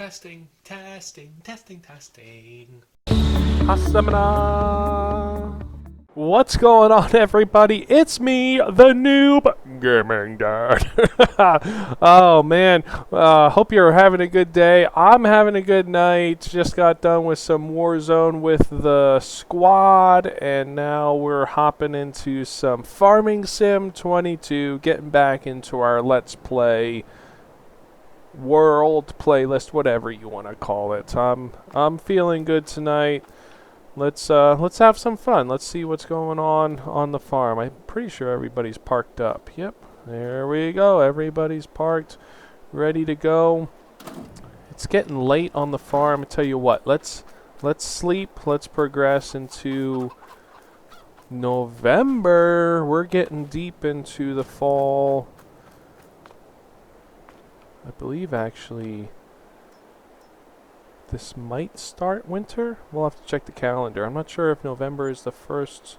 Testing, testing, testing, testing. Hasamana. What's going on, everybody? It's me, the noob gaming dad. Oh man, hope you're having a good day. I'm having a good night. Just got done with some Warzone with the squad, and now we're hopping into some Farming Sim 22, getting back into our Let's Play world playlist, whatever you want to call it. I'm feeling good tonight. Let's have some fun. Let's see what's going on the farm. I'm pretty sure everybody's parked up. Yep, there we go. Everybody's parked, ready to go. It's getting late on the farm. I tell you what, let's sleep. Let's progress into November. We're getting deep into the fall. I believe actually this might start winter. We'll have to check the calendar. I'm not sure if November is the first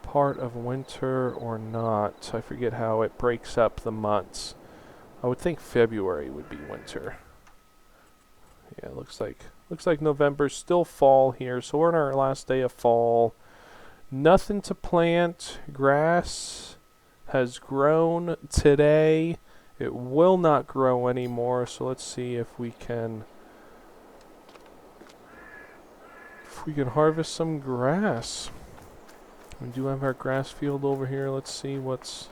part of winter or not. I forget how it breaks up the months. I would think February would be winter. Yeah, looks like November's still fall here. So we're in our last day of fall. Nothing to plant. Grass has grown today. It will not grow anymore. So let's see if we can harvest some grass. We do have our grass field over here. Let's see what's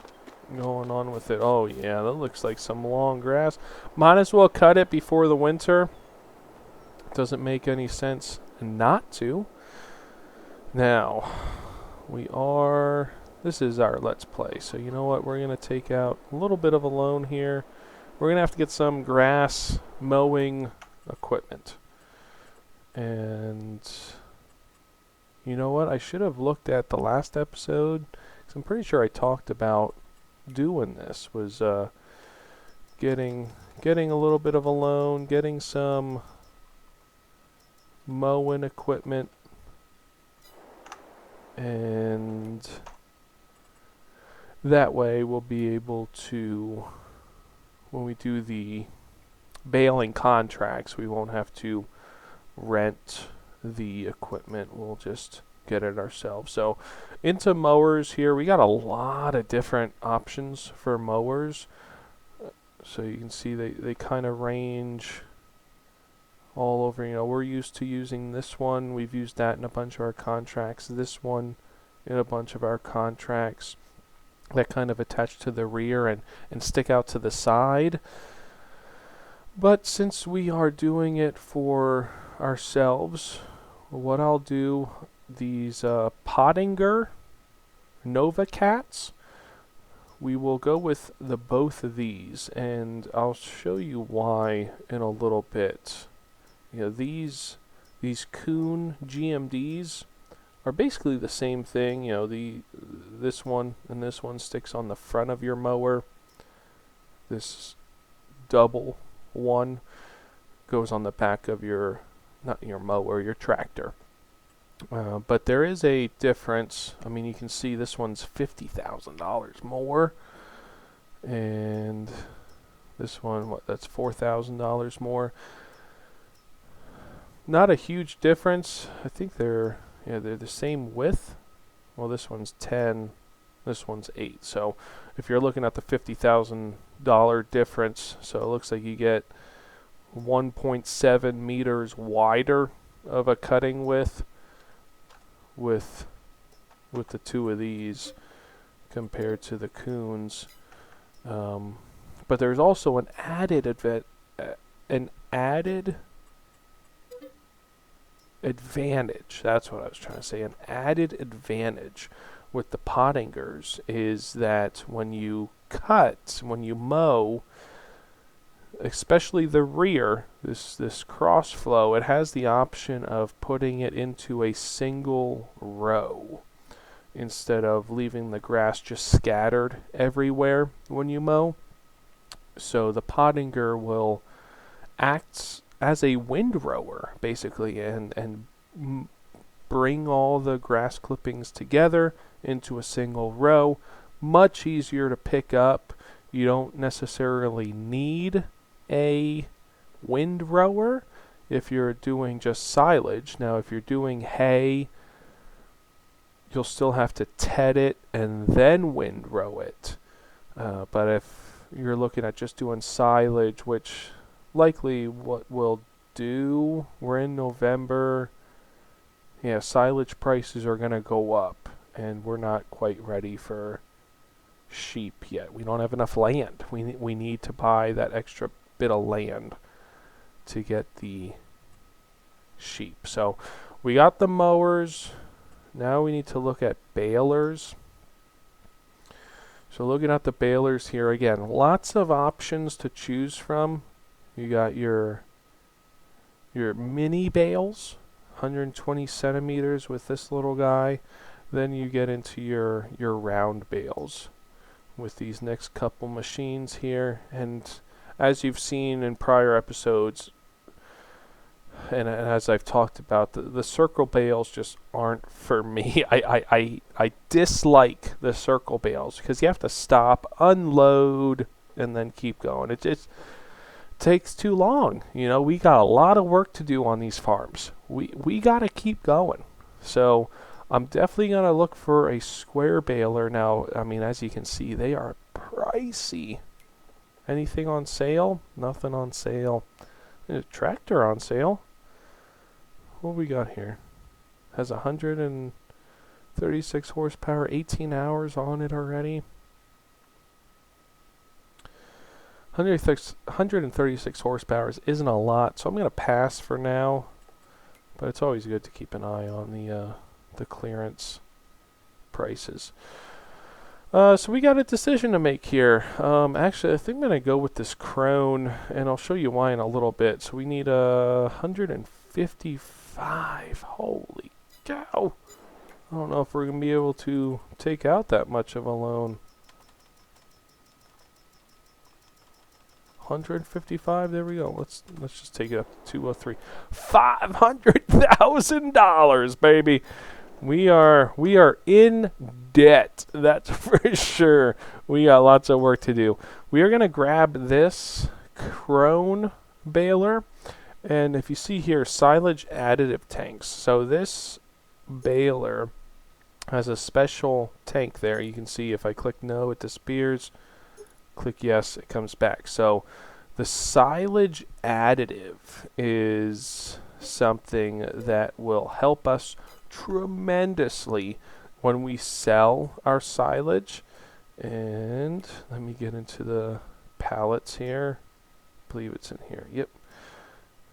going on with it. Oh yeah, that looks like some long grass. Might as well cut it before the winter. Doesn't make any sense not to. Now, this is our Let's Play. So you know what? We're going to take out a little bit of a loan here. We're going to have to get some grass mowing equipment. And you know what? I should have looked at the last episode, because I'm pretty sure I talked about doing this. Was getting a little bit of a loan, getting some mowing equipment, and that way we'll be able to, when we do the baling contracts, we won't have to rent the equipment. We'll just get it ourselves. So into mowers here, we got a lot of different options for mowers. So you can see they kind of range all over. You know, we're used to using this one. We've used that in a bunch of our contracts. This one in a bunch of our contracts that kind of attach to the rear and stick out to the side. But since we are doing it for ourselves, what I'll do, these Pottinger Nova Cats, we will go with both of these, and I'll show you why in a little bit. You know, these Kuhn GMDs are basically the same thing. You know, this one and this one sticks on the front of your mower. This double one goes on the back of your, not your mower, your tractor. But there is a difference. I mean, you can see this one's $50,000 more, and this one, that's $4,000 more. Not a huge difference. I think they're the same width. Well, this one's 10, this one's 8. So if you're looking at the $50,000 difference, so it looks like you get 1.7 meters wider of a cutting width with the two of these compared to the Kuhns. But there's also an added advantage. That's what I was trying to say. An added advantage with the Pottingers is that when you mow, especially the rear, this cross flow, it has the option of putting it into a single row instead of leaving the grass just scattered everywhere when you mow. So the Pottinger will act as a windrower, basically, and bring all the grass clippings together into a single row. Much easier to pick up. You don't necessarily need a windrower if you're doing just silage. Now, if you're doing hay, you'll still have to ted it and then windrow it. But if you're looking at just doing silage, which likely what we'll do, we're in November. Yeah, silage prices are going to go up, and we're not quite ready for sheep yet. We don't have enough land. We need to buy that extra bit of land to get the sheep. So we got the mowers. Now we need to look at balers. So looking at the balers here again, lots of options to choose from. You got your mini bales, 120 centimeters with this little guy. Then you get into your round bales with these next couple machines here. And as you've seen in prior episodes, and as I've talked about, the circle bales just aren't for me. I dislike the circle bales because you have to stop, unload, and then keep going. It just takes too long. You know, we got a lot of work to do on these farms. We got to keep going. So I'm definitely going to look for a square baler. Now, I mean, as you can see, they are pricey. Anything on sale? Nothing on sale. There's a tractor on sale. What we got here? Has 136 horsepower, 18 hours on it already. 136 horsepower isn't a lot, so I'm going to pass for now. But it's always good to keep an eye on the clearance prices. So we got a decision to make here. Actually, I think I'm going to go with this Crone, and I'll show you why in a little bit. So we need 155. Holy cow. I don't know if we're going to be able to take out that much of a loan. 155, there we go. Let's just take it up to 203. $500,000, baby. We are in debt. That's for sure. We got lots of work to do. We are going to grab this Crone baler, and if you see here, silage additive tanks. So this baler has a special tank there. You can see if I click no, it disappears. Click yes, it comes back. So the silage additive is something that will help us tremendously when we sell our silage. And let me get into the pallets here. I believe it's in here. Yep.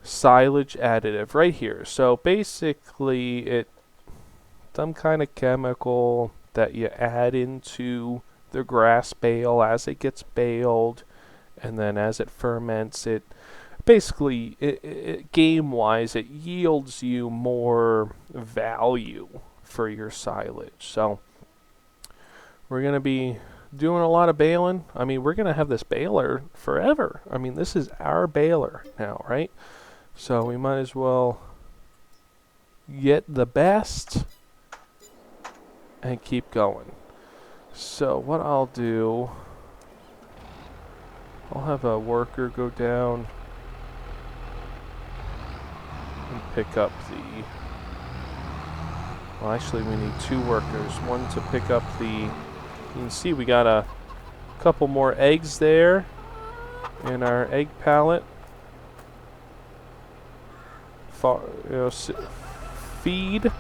Silage additive right here. So basically it's some kind of chemical that you add into the grass bale as it gets baled, and then as it ferments, it basically, game-wise, it yields you more value for your silage. So we're going to be doing a lot of baling. I mean, we're going to have this baler forever. I mean, this is our baler now, right? So we might as well get the best and keep going. So what I'll do, I'll have a worker go down and pick up the, well, actually we need two workers. One to pick up the, you can see we got a couple more eggs there in our egg pallet. Feed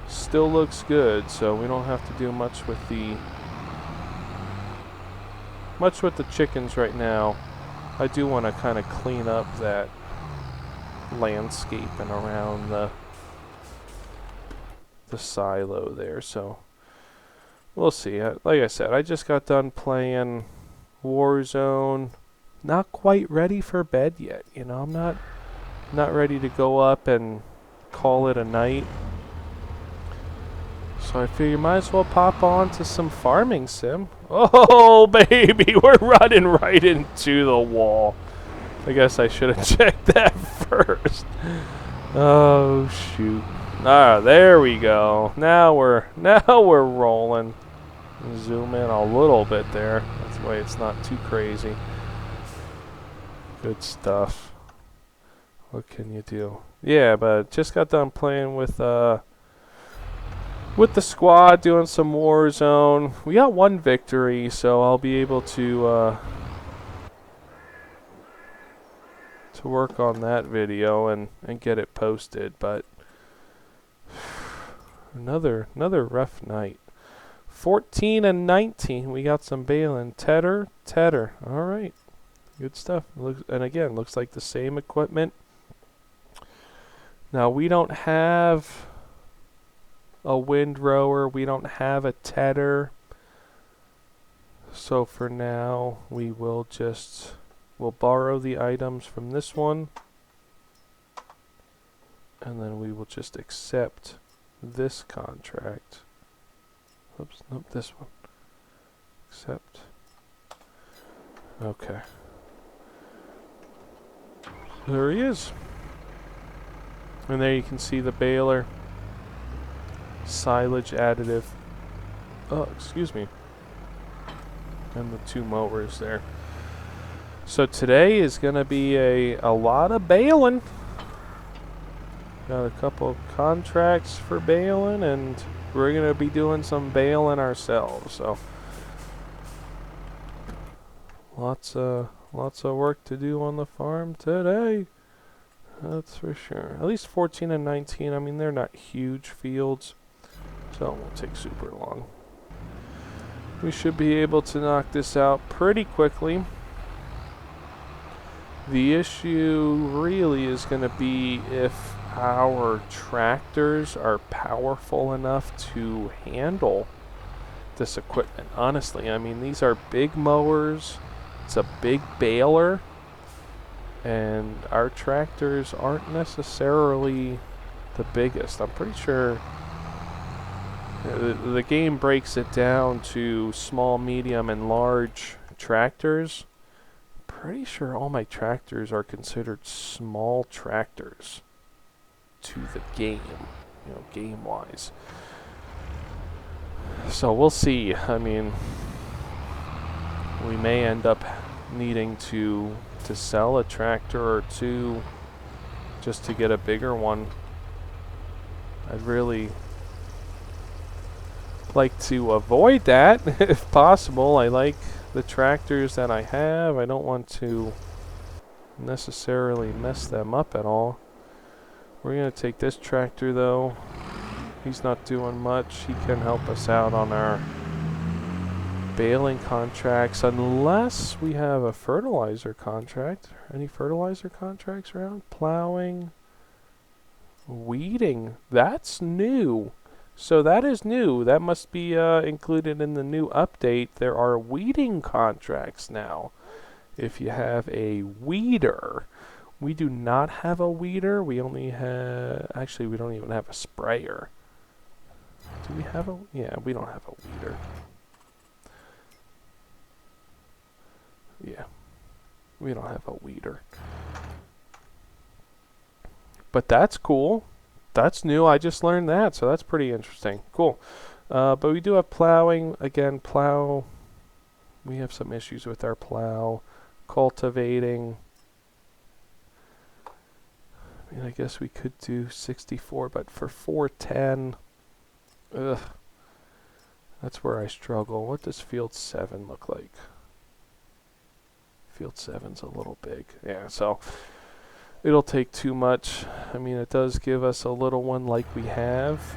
still looks good, so we don't have to do much with the chickens right now. I do want to kind of clean up that landscape and around the silo there, so we'll see. Like I said, I just got done playing Warzone. Not quite ready for bed yet, you know. I'm not ready to go up and call it a night. So I figure might as well pop on to some farming sim. Oh, baby, we're running right into the wall. I guess I should have checked that first. Oh, shoot. Ah, there we go. Now we're rolling. Zoom in a little bit there. That's why it's not too crazy. Good stuff. What can you do? Yeah, but just got done playing with the squad, doing some Warzone. We got one victory, so I'll be able to work on that video and get it posted. But another rough night. 14 and 19. We got some Balin. Tedder. All right, good stuff. And again, looks like the same equipment. Now we don't have a windrower. We don't have a tedder. So for now, we'll borrow the items from this one, and then we will just accept this contract. Oops, nope, this one. Accept. Okay. There he is. And there you can see the baler. Silage additive. Oh, excuse me. And the 2 mowers there. So today is going to be a lot of baling. Got a couple of contracts for baling, and we're going to be doing some baling ourselves. So lots of work to do on the farm today. That's for sure. At least 14 and 19. I mean, they're not huge fields, so it won't take super long. We should be able to knock this out pretty quickly. The issue really is going to be if our tractors are powerful enough to handle this equipment. Honestly, I mean, these are big mowers. It's a big baler. And our tractors aren't necessarily the biggest. I'm pretty sure the game breaks it down to small, medium, and large tractors. Pretty sure all my tractors are considered small tractors to the game, game-wise. So we'll see. I mean, we may end up needing to sell a tractor or two just to get a bigger one. I'd really like to avoid that if possible. I like the tractors that I have. I don't want to necessarily mess them up at all. We're going to take this tractor though. He's not doing much. He can help us out on our baling contracts, unless we have a fertilizer contract. Any fertilizer contracts around? Plowing, weeding. That's new. So that is new. That must be included in the new update. There are weeding contracts now. If you have a weeder. We do not have a weeder. We only have... Actually, we don't even have a sprayer. Do we have a... Yeah, we don't have a weeder. Yeah, we don't have a weeder. But that's cool. That's new. I just learned that, so that's pretty interesting. Cool. But we do have plowing. Again, plow. We have some issues with our plow. Cultivating. I mean, I guess we could do 64, but for 410, ugh, that's where I struggle. What does field 7 look like? Field 7's a little big. Yeah, so it'll take too much. I mean, it does give us a little one like we have.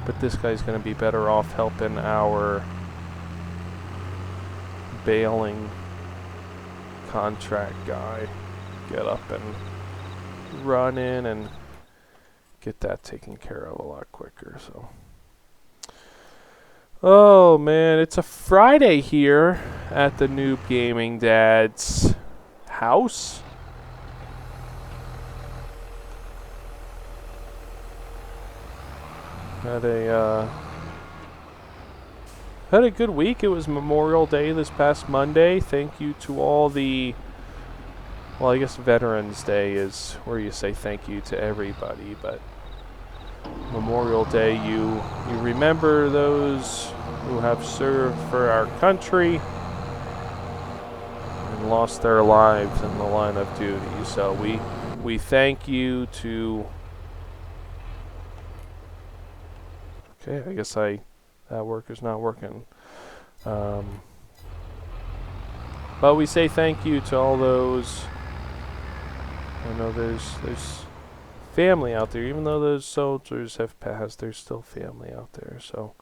But this guy's going to be better off helping our baling contract guy get up and run in and get that taken care of a lot quicker. So, oh man, it's a Friday here at the Noob Gaming Dad's house. Had a good week. It was Memorial Day this past Monday. Thank you to all the, well, I guess Veterans Day is where you say thank you to everybody, but Memorial Day, you remember those who have served for our country and lost their lives in the line of duty. So we thank you to... Okay, I guess that worker's not working. But we say thank you to all those. I know there's family out there, even though those soldiers have passed. There's still family out there. So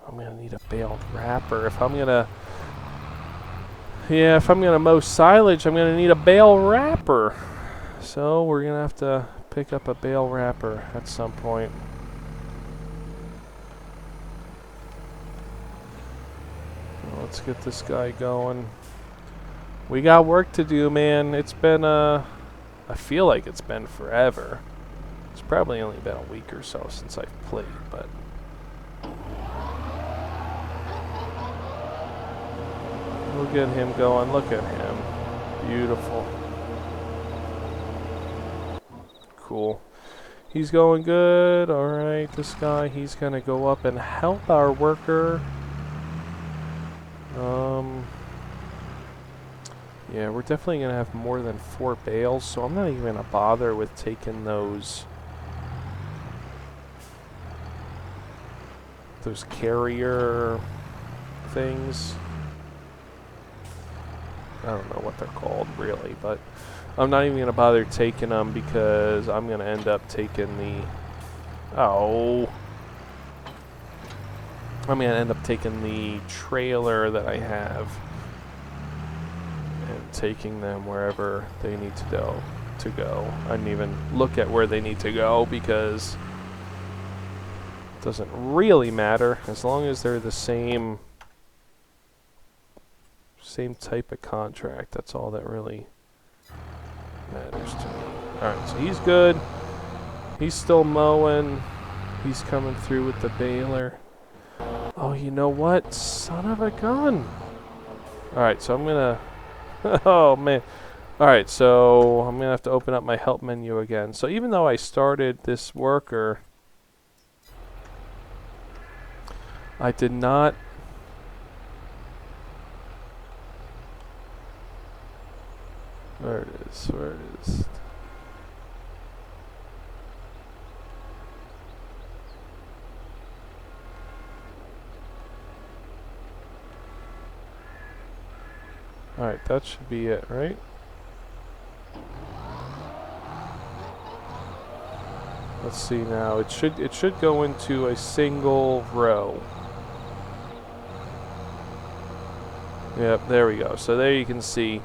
I'm gonna need a baled wrapper if I'm gonna. Yeah, if I'm gonna mow silage, I'm gonna need a bale wrapper. So we're gonna have to pick up a bale wrapper at some point. Let's get this guy going. We got work to do, man. It's been, I feel like it's been forever. It's probably only been a week or so since I've played, but... We'll get him going. Look at him. Beautiful. Cool. He's going good. Alright, this guy, he's gonna go up and help our worker. Yeah, we're definitely going to have more than 4 bales, so I'm not even going to bother with taking those carrier things. I don't know what they're called, really, but I'm not even going to bother taking them because I'm going to end up taking the... I'm going to end up taking the trailer that I have and taking them wherever they need to go. I didn't even look at where they need to go because it doesn't really matter as long as they're the same type of contract. That's all that really matters to me. Alright, so he's good. He's still mowing. He's coming through with the baler. Oh, you know what? Son of a gun. Alright, so I'm gonna... oh, man. Alright, so I'm gonna have to open up my help menu again. So even though I started this worker, I did not... Where it is, where it is. Alright, that should be it, right? Let's see now. It should go into a single row. Yep, there we go. So there you can see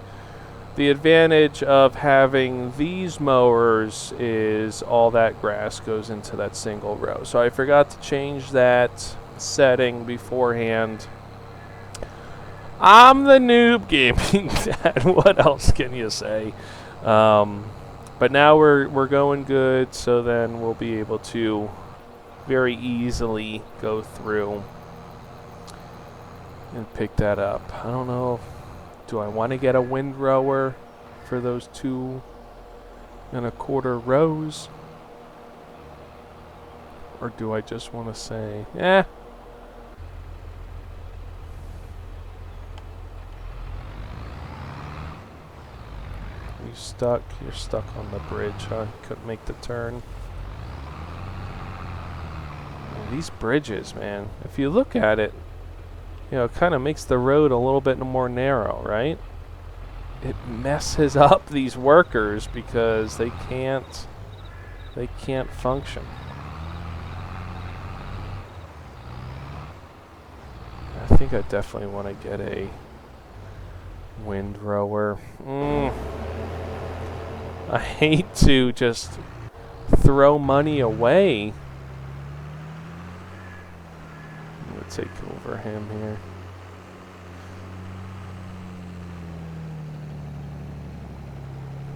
the advantage of having these mowers is all that grass goes into that single row. So I forgot to change that setting beforehand. I'm the noob gaming dad. What else can you say? But now we're going good, so then we'll be able to very easily go through and pick that up. I don't know. Do I want to get a windrower for those 2¼ rows? Or do I just want to say, eh? You're stuck on the bridge, huh? Couldn't make the turn. And these bridges, man, if you look at it, you know, it kind of makes the road a little bit more narrow, right? It messes up these workers because they can't function. I think I definitely want to get a windrower. I hate to just throw money away. I'm going to take over him here.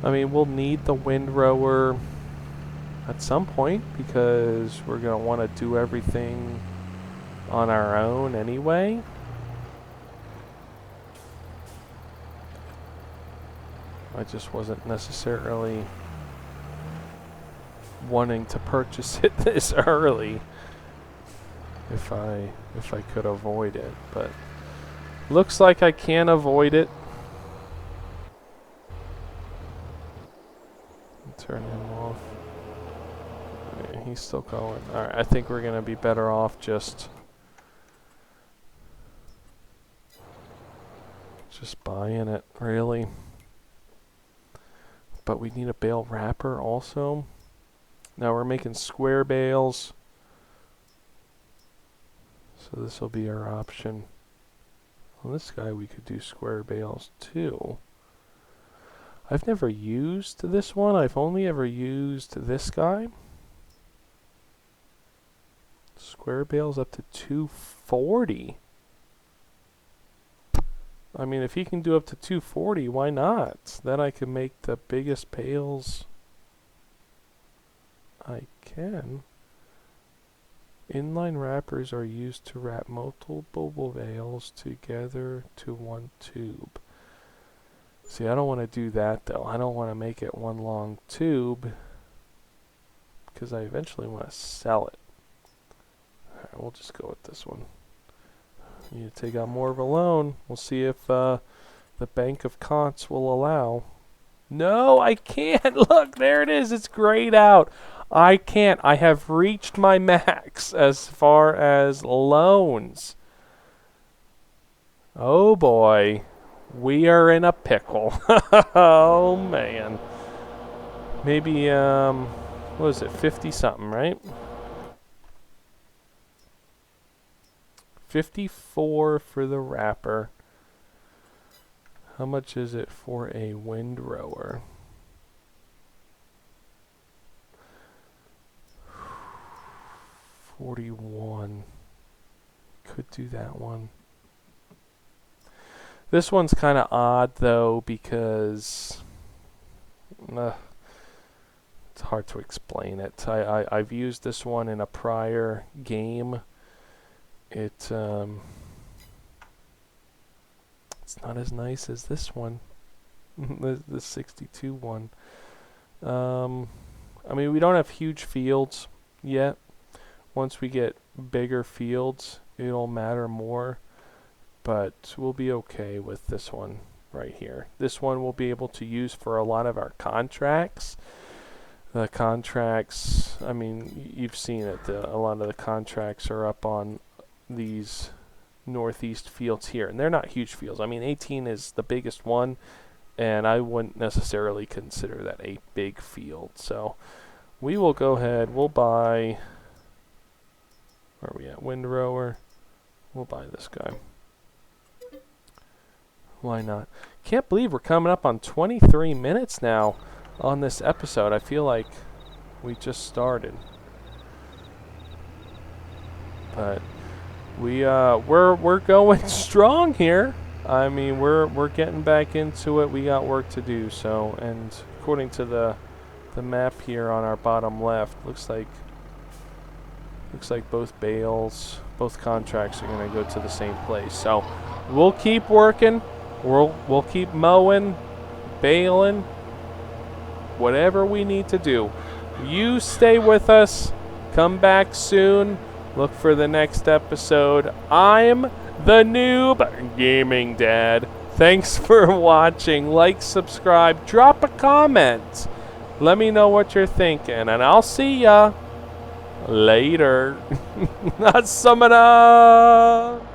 I mean, we'll need the windrower at some point because we're going to want to do everything on our own anyway. I just wasn't necessarily wanting to purchase it this early if I could avoid it, but Looks like I can't avoid it. Turn him off. Yeah, he's still going. Alright, I think we're going to be better off just buying it, really. But we need a bale wrapper also. Now we're making square bales. So this will be our option. On this guy we could do square bales too. I've never used this one. I've only ever used this guy. Square bales up to 240. I mean, if he can do up to 240, why not? Then I can make the biggest bales I can. Inline wrappers are used to wrap multiple bales together to one tube. See, I don't want to do that though. I don't want to make it one long tube because I eventually want to sell it. Alright, we'll just go with this one. You need to take out more of a loan. We'll see if the Bank of Cons will allow. No, I can't. Look, there it is. It's grayed out. I can't. I have reached my max as far as loans. Oh boy. We are in a pickle. Oh man. Maybe, what is it, 50 something, right? 54 for the wrapper. How much is it for a windrower? 41. Could do that one. This one's kind of odd though because it's hard to explain it. I've used this one in a prior game. It's not as nice as this one, the 62 one. I mean, we don't have huge fields yet. Once we get bigger fields, it'll matter more. But we'll be okay with this one right here. This one we'll be able to use for a lot of our contracts. The contracts, I mean, you've seen it. A lot of the contracts are up on these northeast fields here. And they're not huge fields. I mean, 18 is the biggest one. And I wouldn't necessarily consider that a big field. So we will go ahead. We'll buy... Where are we at? Windrower. We'll buy this guy. Why not? Can't believe we're coming up on 23 minutes now on this episode. I feel like we just started. But we're going strong here. I mean, we're getting back into it. We got work to do. So, and according to the map here on our bottom left, looks like both bales, both contracts are going to go to the same place. So, we'll keep working. We'll keep mowing, baling, whatever we need to do. You stay with us. Come back soon. Look for the next episode. I'm the Noob Gaming Dad. Thanks for watching. Like, subscribe, drop a comment. Let me know what you're thinking, and I'll see ya later. Samana.